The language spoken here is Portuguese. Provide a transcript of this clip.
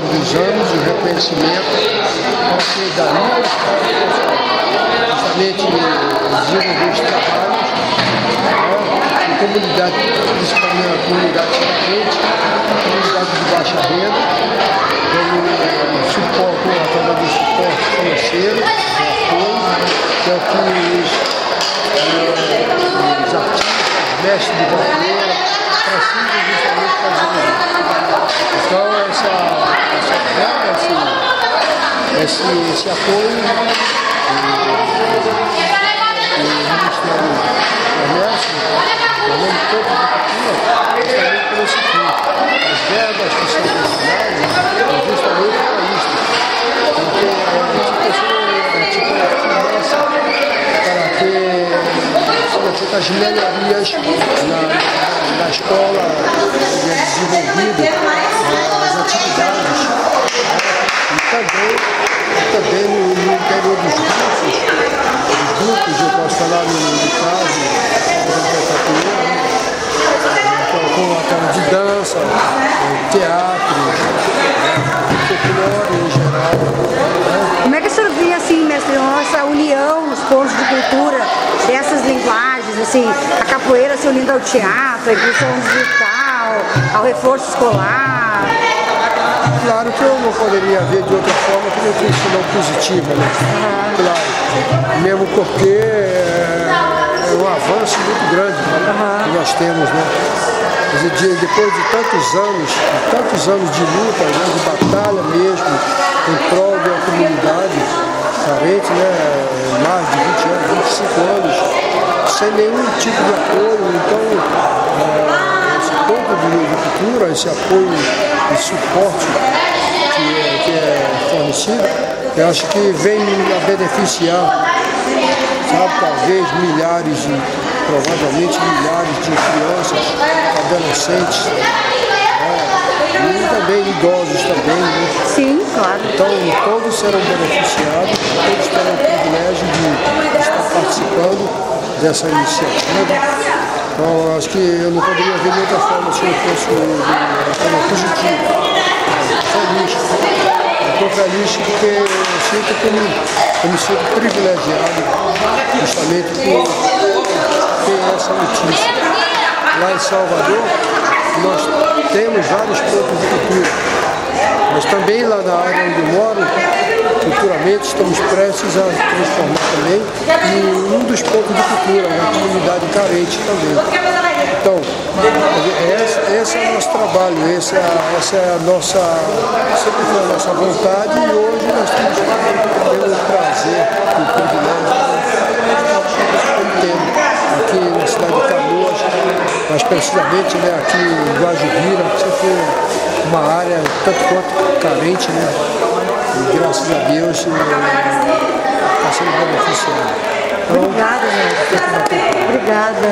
longo dos anos, o reconhecimento para que dali justamente desenvolver os trabalhos, em comunidade, principalmente na comunidade carente, comunidade de baixa renda, como suporte, através do suporte financeiro, do apoio, que é o que os artistas, mestres de bandeira, precisam justamente fazer. Então, esse apoio, o Ministério do Comércio, também todo da cultura, justamente por esse fim. As verbas que são destinadas é justamente para isso. Porque para que as melhorias na escola desenvolvidas, as atividades, e também no interior dos grupos, eu posso falar no caso da capoeira, com aquela de dança, teatro, folclore em geral. Como é que o senhor vê assim, mestre, essa união, os pontos de cultura dessas linguagens, assim, a capoeira se unindo ao teatro, a inclusão digital, ao reforço escolar? Claro que eu não poderia ver de outra forma que não fosse não positiva, né? Claro, mesmo porque é um avanço muito grande que nós temos, né? Depois de tantos anos de luta, né, de batalha mesmo, em prol da comunidade carente, né, mais de 20 anos, 25 anos, sem nenhum tipo de apoio. Então, esse ponto de cultura, esse apoio e suporte que é fornecido, eu acho que vem a beneficiar, sabe, talvez provavelmente milhares de crianças, adolescentes, e também idosos também, né? Sim, claro. Então todos serão beneficiados, todos terão o privilégio de estar participando dessa iniciativa. Então acho que eu não poderia ver de outra forma se eu fosse de forma positiva. Estou feliz porque eu sinto que eu me sinto privilegiado justamente por ter essa notícia. Lá em Salvador, nós temos vários pontos de cultura, mas também lá na área onde eu moro, culturalmente estamos prestes a transformar também em um dos pontos de cultura, na comunidade carente também. Então, esse é o nosso trabalho, essa é a nossa, sempre foi a nossa vontade, e hoje nós temos o prazer e o privilégio de estar aqui na cidade de Canoas, mas precisamente, né, aqui em Guajubira, que sempre foi uma área tanto quanto carente, né, e graças a Deus está sendo beneficiado. Então, obrigada, gente. Obrigada.